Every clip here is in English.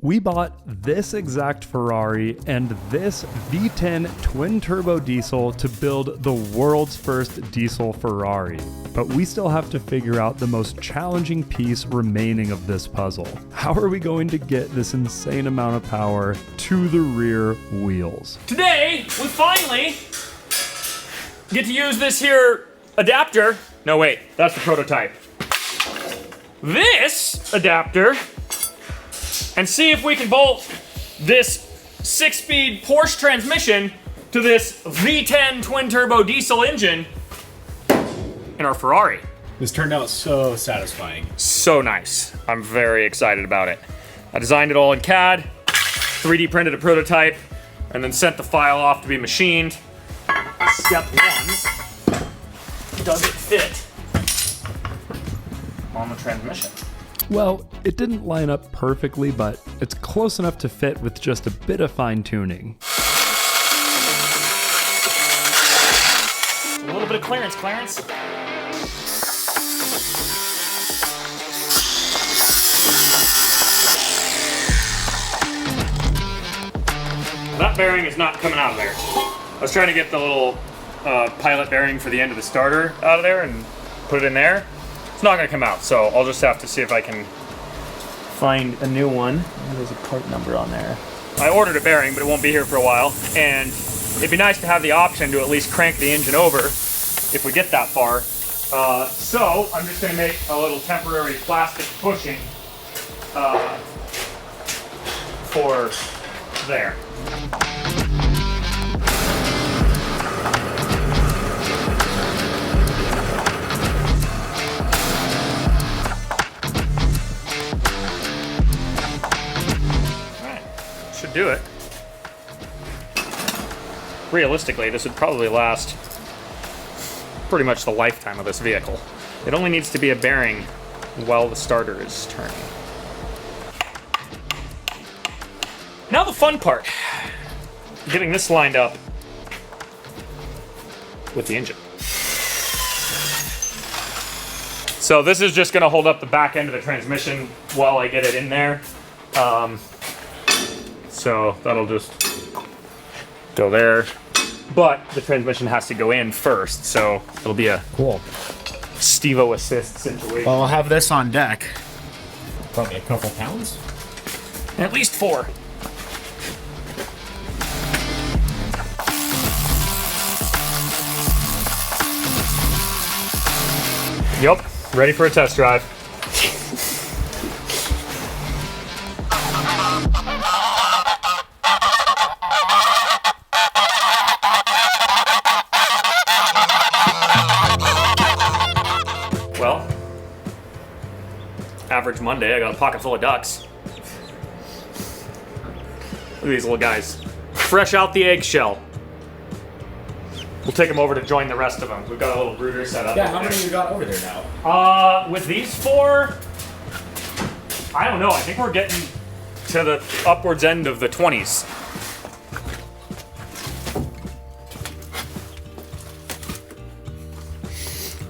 We bought this exact Ferrari and this V10 twin-turbo diesel to build the world's first diesel Ferrari. But we still have to figure out the most challenging piece remaining of this puzzle. How are we going to get this insane amount of power to the rear wheels? Today, we finally get to use this here adapter. No, wait, that's the prototype. This adapter, and see if we can bolt this 6-speed Porsche transmission to this V10 twin-turbo diesel engine in our Ferrari. This turned out so satisfying. So nice. I'm very excited about it. I designed it all in CAD, 3D printed a prototype, and then sent the file off to be machined. Step one, does it fit on the transmission? Well, it didn't line up perfectly, but it's close enough to fit with just a bit of fine-tuning. A little bit of clearance, Clarence. That bearing is not coming out of there. I was trying to get the little pilot bearing for the end of the starter out of there and put it in there. It's not gonna come out, so I'll just have to see if I can find a new one. There's a part number on there. I ordered a bearing, but it won't be here for a while, and it'd be nice to have the option to at least crank the engine over if we get that far. So I'm just gonna make a little temporary plastic bushing for there. Should do it. Realistically, this would probably last pretty much the lifetime of this vehicle. It only needs to be a bearing while the starter is turning. Now the fun part, getting this lined up with the engine. So this is just gonna hold up the back end of the transmission while I get it in there. So that'll just go there. But the transmission has to go in first, so it'll be a Cool. Steve-O assist situation. Well, I'll have this on deck. Probably a couple pounds. At least 4. Yup, ready for a test drive. Well, average Monday, I got a pocket full of ducks. Look at these little guys. Fresh out the eggshell. We'll take them over to join the rest of them. We've got a little brooder set up. Yeah, how many you got over there now? With these 4, I don't know. I think we're getting to the upwards end of the 20s.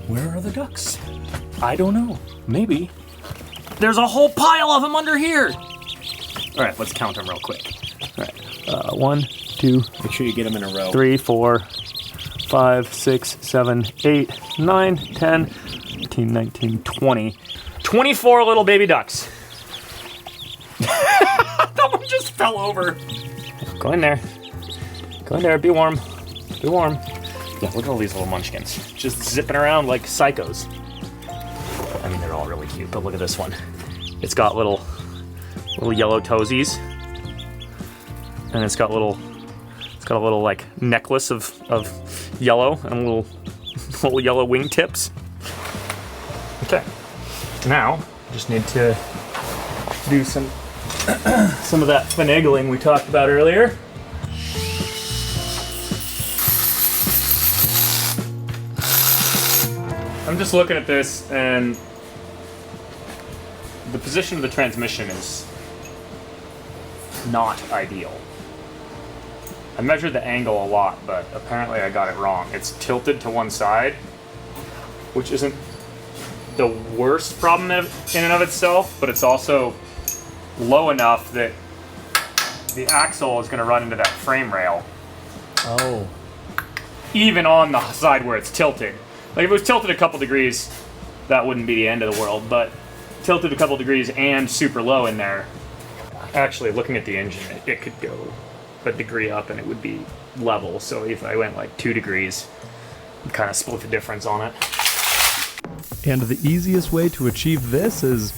Where are the ducks? I don't know. Maybe. There's a whole pile of them under here. All right, let's count them real quick. All right, 1, 2. Make sure you get them in a row. 3, 4, 5, 6, 7, 8, 9, 10, 18, 19, 20. 24 little baby ducks. That one just fell over. Go in there. Go in there, be warm. Be warm. Yeah, look at all these little munchkins. Just zipping around like psychos. I mean, they're all really cute, but look at this one. It's got little yellow toesies. And it's got a little like necklace of yellow and little yellow wingtips. Okay. Now, just need to do some of that finagling we talked about earlier. I'm just looking at this, and the position of the transmission is not ideal. I measured the angle a lot, but apparently I got it wrong. It's tilted to one side, which isn't the worst problem in and of itself, but it's also low enough that the axle is going to run into that frame rail. Oh. Even on the side where it's tilted. Like if it was tilted a couple degrees, that wouldn't be the end of the world, but tilted a couple degrees and super low in there. Actually, looking at the engine, it could go a degree up and it would be level. So if I went like 2 degrees, I'd kind of split the difference on it. And the easiest way to achieve this is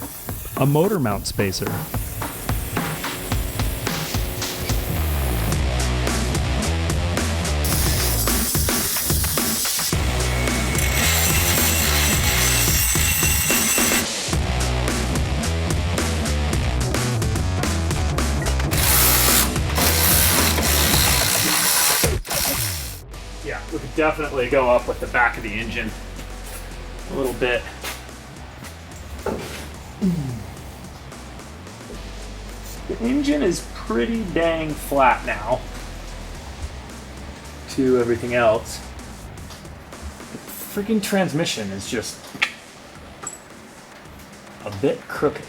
a motor mount spacer. Yeah, we could definitely go up with the back of the engine a little bit. The engine is pretty dang flat now to everything else. The freaking transmission is just a bit crooked.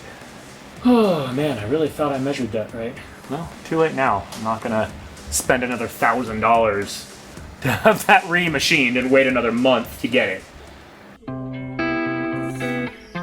Oh man, I really thought I measured that right. Well, too late now. I'm not gonna spend another $1,000 to have that remachined and wait another month to get it.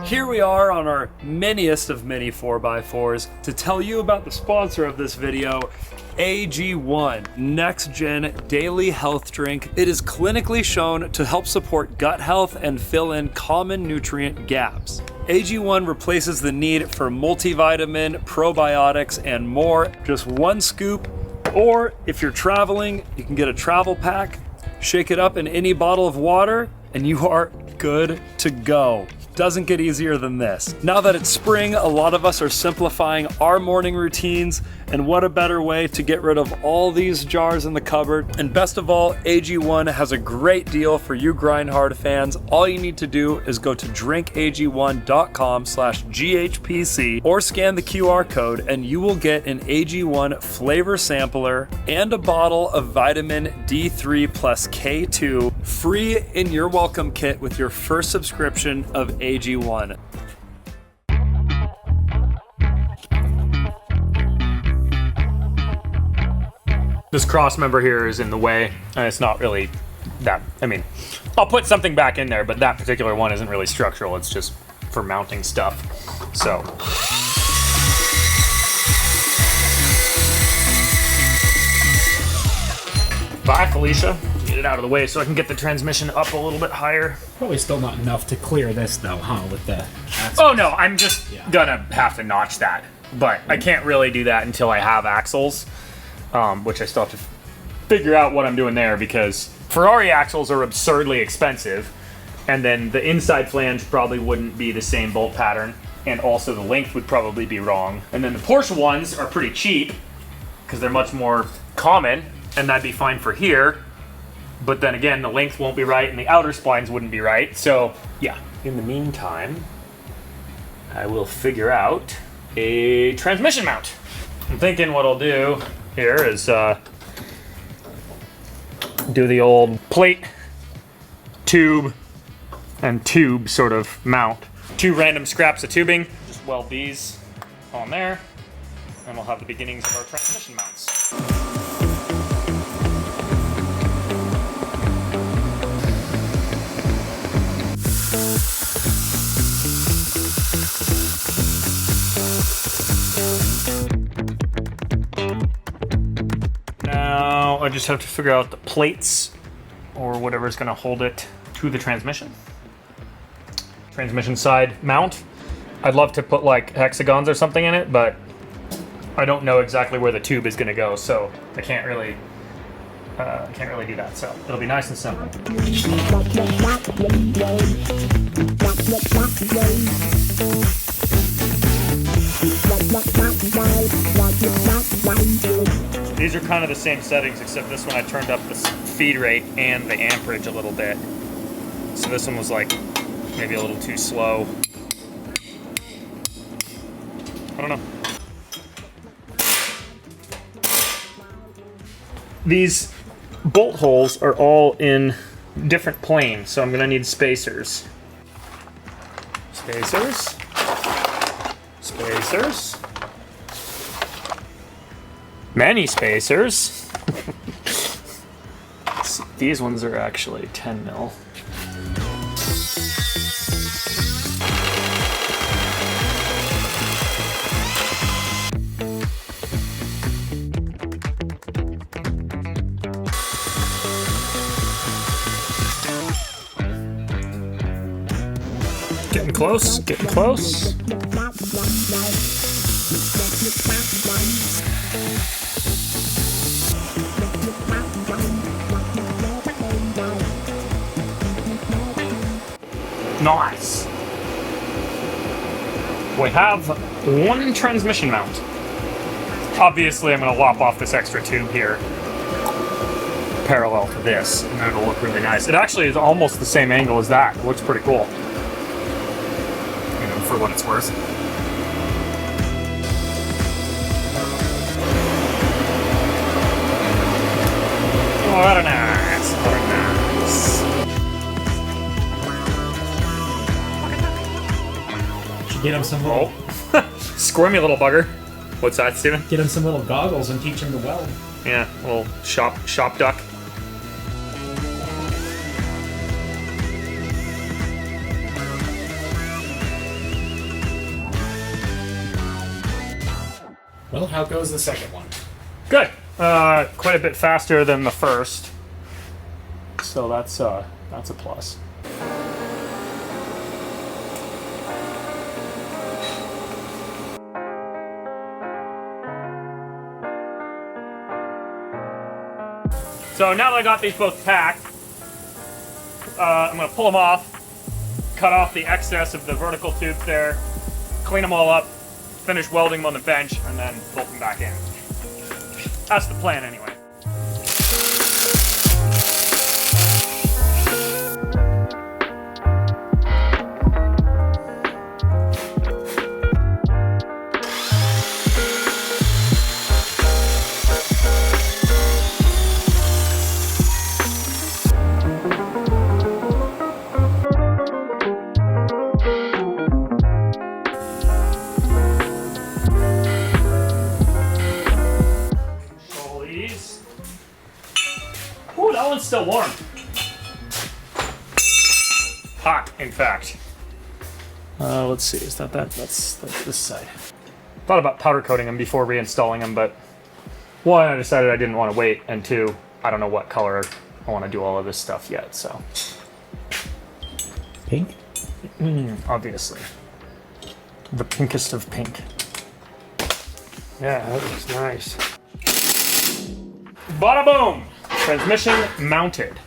Here we are on our miniest of mini 4x4s to tell you about the sponsor of this video, AG1 Next Gen Daily Health Drink. It is clinically shown to help support gut health and fill in common nutrient gaps. AG1 replaces the need for multivitamin, probiotics, and more. Just 1 scoop, or if you're traveling, you can get a travel pack, shake it up in any bottle of water, and you are good to go. Doesn't get easier than this. Now that it's spring, a lot of us are simplifying our morning routines, and what a better way to get rid of all these jars in the cupboard. And best of all, AG1 has a great deal for you grind hard fans. All you need to do is go to drinkag1.com/GHPC or scan the QR code and you will get an AG1 flavor sampler and a bottle of vitamin D3 plus K2 free in your welcome kit with your first subscription of AG1. This cross member here is in the way, and it's not really that, I mean, I'll put something back in there, but that particular one isn't really structural, it's just for mounting stuff. So. Bye, Felicia. Get it out of the way so I can get the transmission up a little bit higher. Probably still not enough to clear this though, huh, with the axle. Oh no, I'm just gonna have to notch that. But I can't really do that until I have axles. Which I still have to figure out what I'm doing there because Ferrari axles are absurdly expensive, and then the inside flange probably wouldn't be the same bolt pattern, and also the length would probably be wrong. And then the Porsche ones are pretty cheap because they're much more common, and that'd be fine for here. But then again, the length won't be right, and the outer splines wouldn't be right. So yeah, in the meantime, I will figure out a transmission mount. I'm thinking what I'll do here is do the old plate, tube, and tube sort of mount. 2 random scraps of tubing, just weld these on there, and we'll have the beginnings of our transmission mounts. Now I just have to figure out the plates or whatever is going to hold it to the transmission. Transmission side mount. I'd love to put like hexagons or something in it, but I don't know exactly where the tube is going to go, so I can't really do that. So it'll be nice and simple. These are kind of the same settings, except this one I turned up the feed rate and the amperage a little bit. So this one was like maybe a little too slow. I don't know. These bolt holes are all in different planes, so I'm gonna need spacers. Spacers. Spacers. Many spacers. These ones are actually 10 mil. Getting close, getting close. Nice. We have one transmission mount. Obviously, I'm going to lop off this extra tube here, parallel to this, and it'll look really nice. It actually is almost the same angle as that. It looks pretty cool. You know, for what it's worth. Oh, very nice. Very nice. Should get him some little, Squirmy little bugger. What's that, Steven? get him some little goggles and teach him to weld. Yeah, little shop duck. Well, how goes the second one? Good. Quite a bit faster than the first. So that's a plus. So now that I got these both packed, I'm going to pull them off, cut off the excess of the vertical tubes there, clean them all up, finish welding them on the bench, and then bolt them back in. That's the plan anyway. Ooh, that one's still warm. Hot, in fact. Let's see, is that's this side. Thought about powder coating them before reinstalling them, but one, I decided I didn't want to wait, and two, I don't know what color I want to do all of this stuff yet, so. Pink? Obviously. The pinkest of pink. Yeah, that looks nice. Bada boom! Transmission mounted.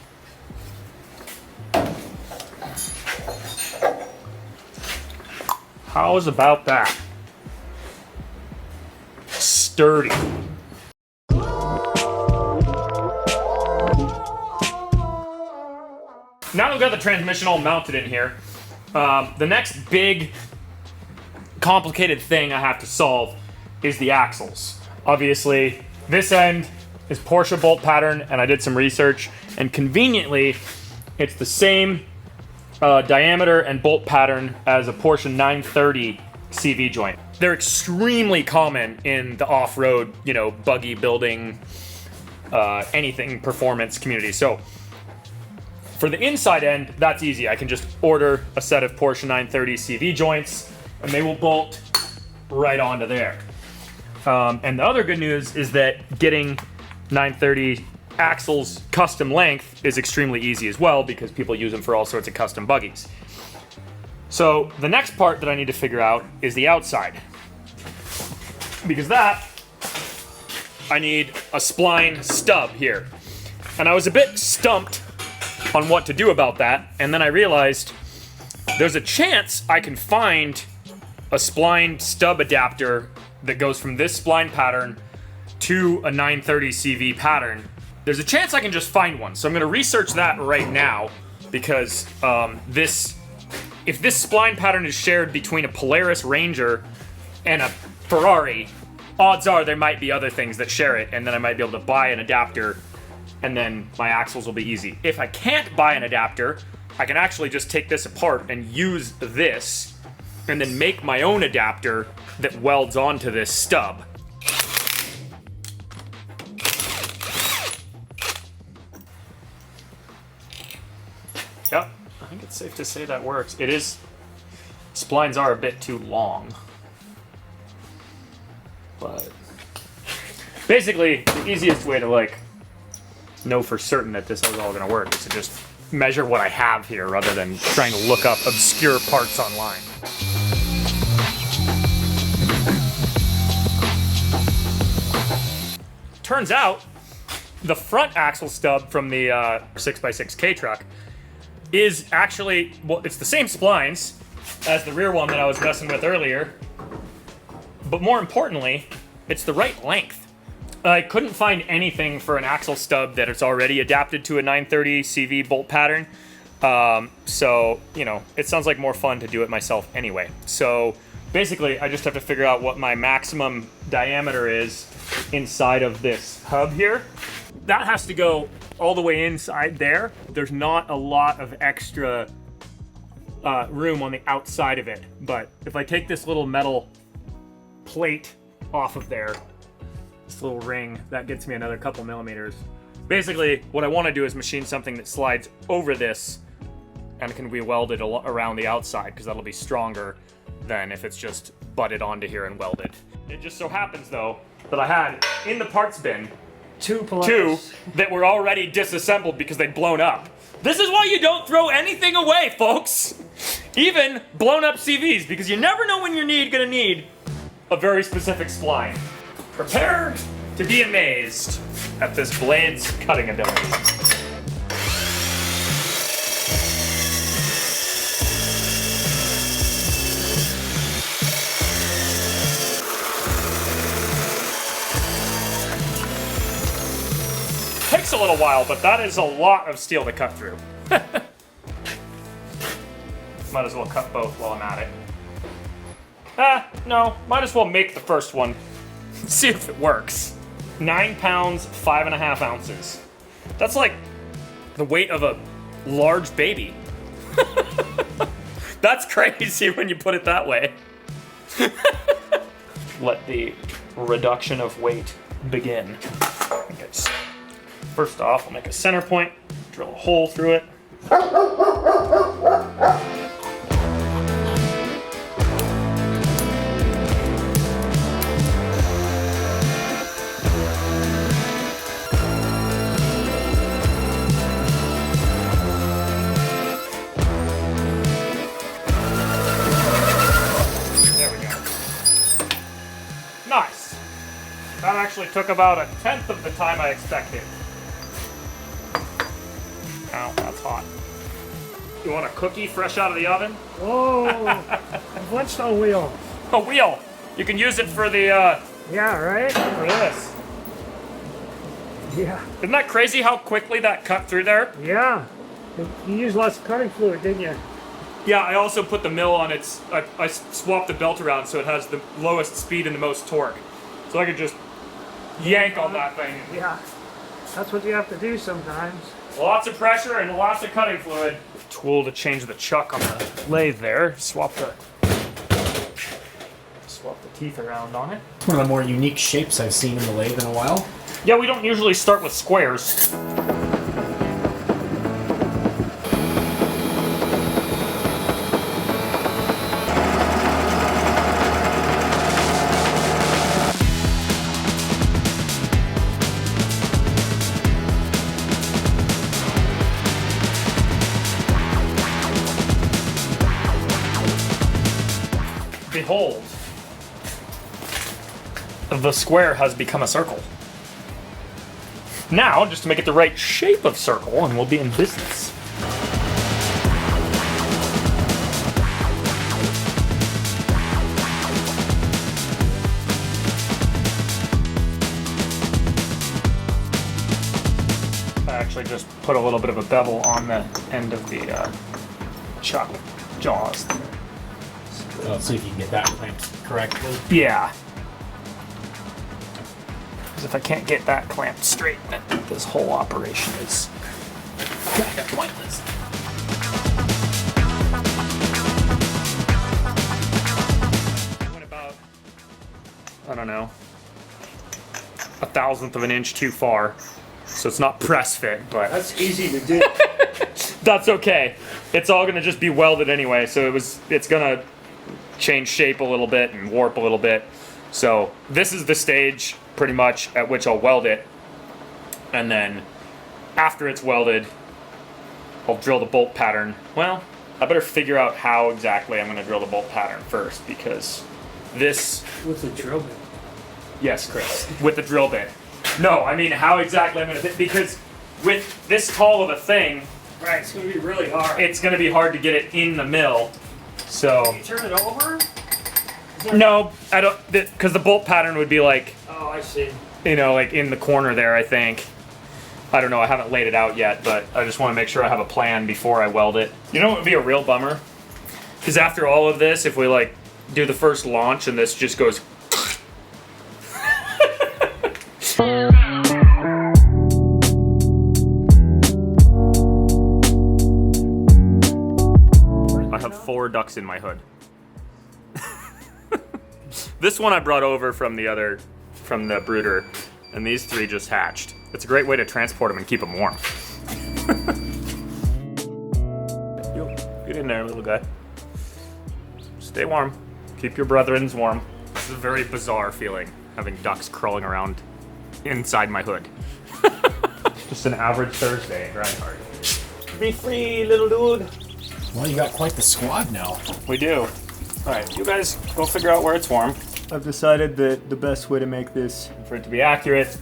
How's about that? Sturdy. Now we've got the transmission all mounted in here. The next big complicated thing I have to solve is the axles. Obviously, this end is Porsche bolt pattern, and I did some research, and conveniently, it's the same diameter and bolt pattern as a Porsche 930 CV joint. They're extremely common in the off-road, you know, buggy building, anything performance community. So for the inside end, that's easy. I can just order a set of Porsche 930 CV joints, and they will bolt right onto there. And the other good news is that getting 930 axles custom length is extremely easy as well, because people use them for all sorts of custom buggies. So the next part that I need to figure out is the outside, because that I need a spline stub here, and I was a bit stumped on what to do about that, and then I realized there's a chance I can find a spline stub adapter that goes from this spline pattern to a 930 CV pattern. There's a chance I can just find one, so I'm going to research that right now, because if this spline pattern is shared between a Polaris Ranger and a Ferrari, odds are there might be other things that share it, and then I might be able to buy an adapter, and then my axles will be easy. If I can't buy an adapter, I can actually just take this apart and use this, and then make my own adapter that welds onto this stub. think it's safe to say that works. It is. Splines are a bit too long. But basically, the easiest way to like know for certain that this is all going to work is to just measure what I have here rather than trying to look up obscure parts online. Turns out, the front axle stub from the 6x6K truck is actually, well, it's the same splines as the rear one that I was messing with earlier, but more importantly, it's the right length. I couldn't find anything for an axle stub that it's already adapted to a 930 CV bolt pattern. So, you know, it sounds like more fun to do it myself anyway. So basically, I just have to figure out what my maximum diameter is inside of this hub here. That has to go all the way inside there. There's not a lot of extra room on the outside of it. But if I take this little metal plate off of there, this little ring, that gets me another couple millimeters. Basically, what I want to do is machine something that slides over this and can be welded around the outside, because that'll be stronger than if it's just butted onto here and welded. It just so happens, though, that I had in the parts bin two that were already disassembled because they'd blown up. This is why you don't throw anything away, folks! Even blown up CVs, because you never know when you're gonna need a very specific spline. Prepare to be amazed at this blade's cutting ability. Takes a little while, but that is a lot of steel to cut through. Might as well cut both while I'm at it. No, might as well make the first one. See if it works. 9 pounds, 5.5 ounces. That's like the weight of a large baby. That's crazy when you put it that way. Let the reduction of weight begin. Okay, so first off, I'll make a center point, drill a hole through it. Nice. That actually took about 1/10 of the time I expected. Ow, that's hot. You want a cookie fresh out of the oven? Oh, what's the wheel? A wheel. You can use it for the, Yeah, right? for this. Yeah, Isn't that crazy how quickly that cut through there? yeah. You used lots of cutting fluid, didn't you? Yeah, I also put the mill on its, I swapped the belt around so it has the lowest speed and the most torque. So I could just yank on that thing. Yeah, that's what you have to do sometimes. Lots of pressure and lots of cutting fluid. Tool to change the chuck on the lathe there. Swap the teeth around on it. It's one of the more unique shapes I've seen in the lathe in a while. Yeah, we don't usually start with squares. Behold, the square has become a circle. Now, just to make it the right shape of circle, and we'll be in business. I actually just put a little bit of a bevel on the end of the chuck jaws. Let's see if you can get that clamped correctly. Yeah. Because if I can't get that clamped straight, then this whole operation is kind of pointless. I went about, I don't know, 1/1000 of an inch too far. So it's not press fit, but That's easy to do. That's okay. It's all gonna just be welded anyway, so it's gonna change shape a little bit and warp a little bit. So this is the stage pretty much at which I'll weld it. And then after it's welded, I'll drill the bolt pattern. Well, I better figure out how exactly I'm gonna drill the bolt pattern first, because this... With the drill bit. Yes, Chris, with the drill bit. No, I mean how exactly I'm gonna, because with this tall of a thing, Right, it's gonna be really hard. it's gonna be hard to get it in the mill. So, Can you turn it over? no, I don't, because the bolt pattern would be like, Oh, I see. you know, like in the corner there, I think. I don't know, I haven't laid it out yet, but I just want to make sure I have a plan before I weld it. You know what would be a real bummer? Because after all of this, if we like do the first launch and this just goes... I have 4 ducks in my hood. This one I brought over from the brooder, and these 3 just hatched. It's a great way to transport them and keep them warm. Yo, get in there, little guy. Stay warm. Keep your brethrens warm. This is a very bizarre feeling, having ducks crawling around inside my hood. Just an average Thursday at Grindhard. Be free, little dude. Well, you got quite the squad now. We do. All right, you guys go figure out where it's warm. I've decided that the best way to make this For it to be accurate,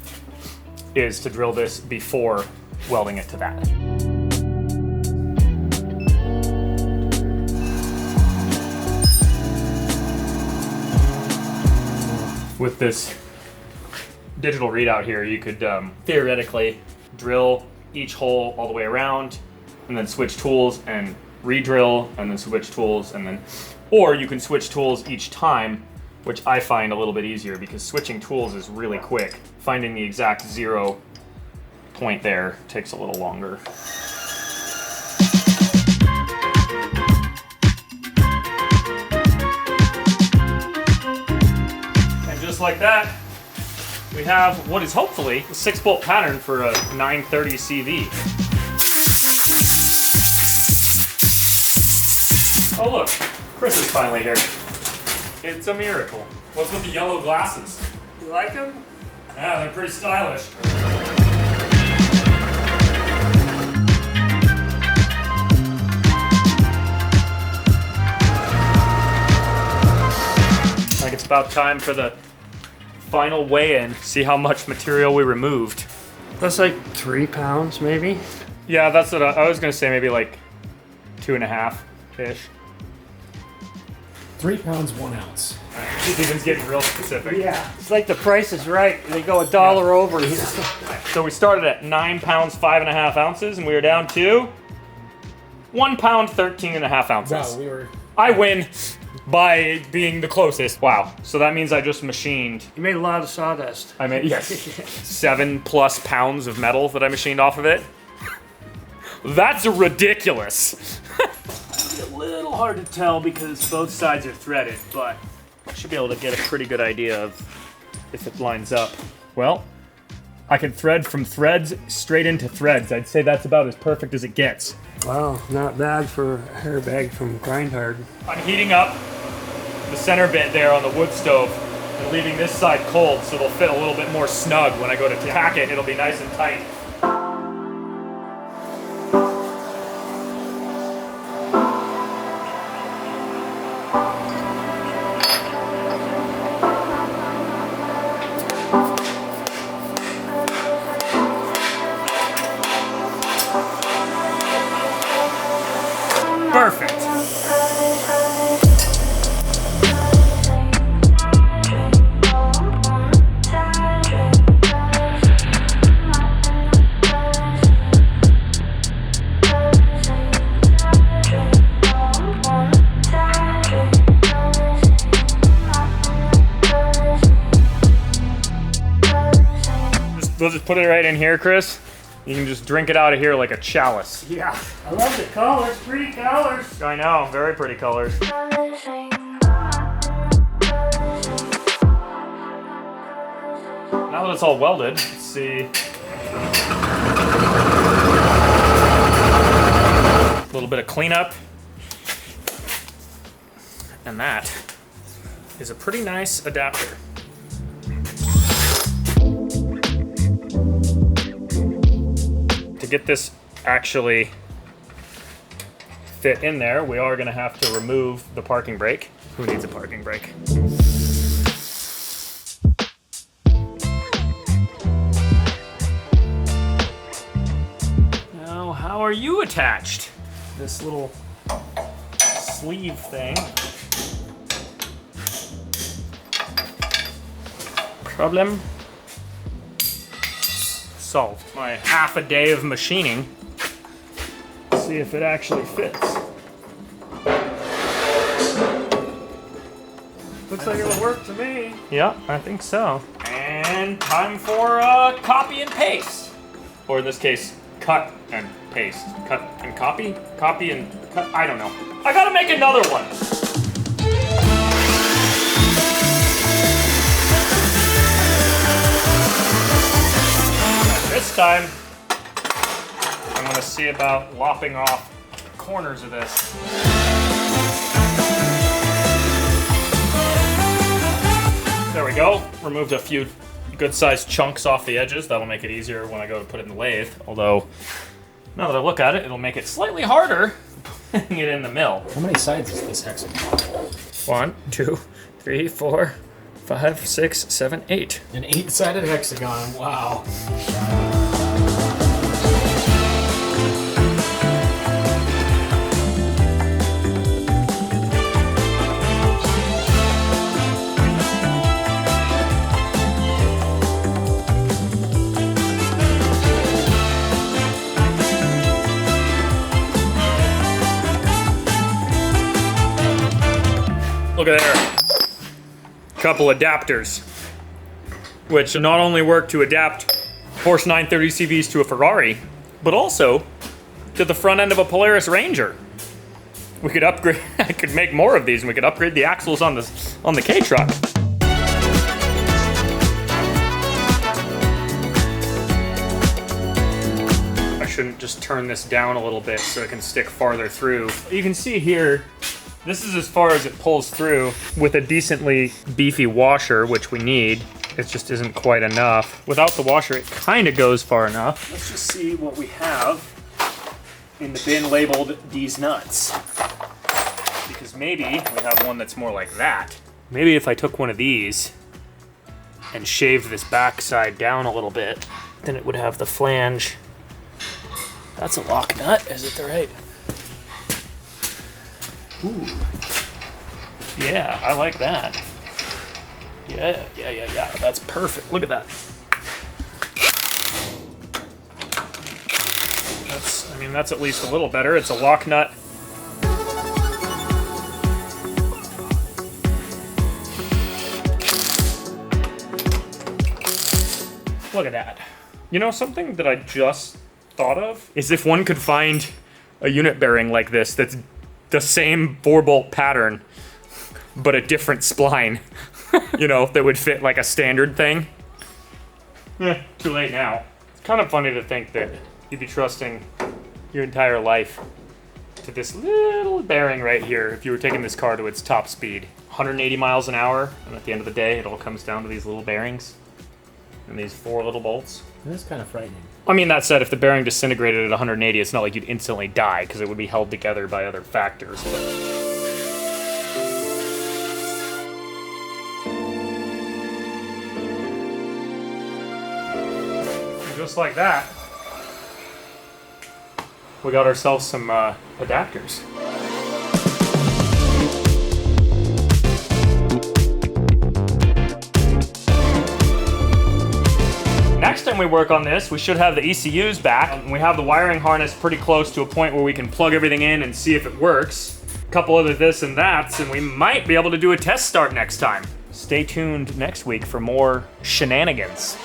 is to drill this before welding it to that. With this digital readout here, you could theoretically drill each hole all the way around and then switch tools and re-drill and then switch tools and then, or you can switch tools each time, which I find a little bit easier because switching tools is really quick. Finding the exact 0 point there takes a little longer. And just like that, we have what is hopefully a 6-bolt pattern for a 930 CV. Oh look, Chris is finally here. It's a miracle. What's with the yellow glasses? You like them? Yeah, they're pretty stylish. I think it's about time for the final weigh-in. See how much material we removed. That's like 3 pounds, maybe. Yeah, that's what I was gonna say. Maybe like 2.5-ish. 3 pounds, 1 ounce. Steven's getting real specific. Yeah. It's like the Price is Right. They go $1 over. So we started at 9 pounds 5.5 ounces, and we were down to 1 pound 13.5 ounces. Wow, we were... I win by being the closest. Wow. So that means I just machined. You made a lot of sawdust. I mean, yes, 7+ pounds of metal that I machined off of it. That's ridiculous. It's a little hard to tell because both sides are threaded, but I should be able to get a pretty good idea of if it lines up. Well, I can thread from threads straight into threads. I'd say that's about as perfect as it gets. Wow, not bad for a hairbag from Grindhard. I'm heating up the center bit there on the wood stove and leaving this side cold so it'll fit a little bit more snug. When I go to tack it, it'll be nice and tight. Perfect. We'll just put it right in here, Chris. You can just drink it out of here like a chalice. Yeah, I love the colors, pretty colors. I know, very pretty colors. Now that it's all welded, let's see. A little bit of cleanup. And that is a pretty nice adapter. To get this actually fit in there, we are gonna have to remove the parking brake. Who needs a parking brake? Now, how are you attached? This little sleeve thing. Problem solved. My half a day of machining. See if it actually fits. Looks like it'll work to me. Yeah, I think so. And time for copy and paste. Or in this case, cut and paste. Cut and copy? Copy and cut? I don't know. I gotta make another one. This time, I'm gonna see about lopping off corners of this. There we go. Removed a few good-sized chunks off the edges. That'll make it easier when I go to put it in the lathe. Although, now that I look at it, it'll make it slightly harder putting it in the mill. How many sides is this hexagon? 1, 2, 3, 4, 5, 6, 7, 8. An 8-sided hexagon, wow. Look at there. Couple adapters, which not only work to adapt Porsche 930 CVs to a Ferrari, but also to the front end of a Polaris Ranger. We could upgrade. I could make more of these, and we could upgrade the axles on the K truck. I shouldn't just turn this down a little bit so it can stick farther through. You can see here. This is as far as it pulls through with a decently beefy washer, which we need. It just isn't quite enough. Without the washer, it kind of goes far enough. Let's just see what we have in the bin labeled "These nuts." Because maybe we have one that's more like that. Maybe if I took one of these and shaved this backside down a little bit, then it would have the flange. That's a lock nut, is it the right? Ooh. Yeah, I like that. Yeah. That's perfect. Look at that. That's at least a little better. It's a lock nut. Look at that. You know, something that I just thought of is if one could find a unit bearing like this that's the same 4-bolt pattern, but a different spline, you know, that would fit like a standard thing. Too late now. It's kind of funny to think that you'd be trusting your entire life to this little bearing right here if you were taking this car to its top speed. 180 miles an hour, and at the end of the day, it all comes down to these little bearings and these 4 little bolts. That's kind of frightening. I mean, that said, if the bearing disintegrated at 180, it's not like you'd instantly die, because it would be held together by other factors. But just like that, we got ourselves some adapters. Next time we work on this, we should have the ECUs back. We have the wiring harness pretty close to a point where we can plug everything in and see if it works. A couple other this and that's, and we might be able to do a test start next time. Stay tuned next week for more shenanigans.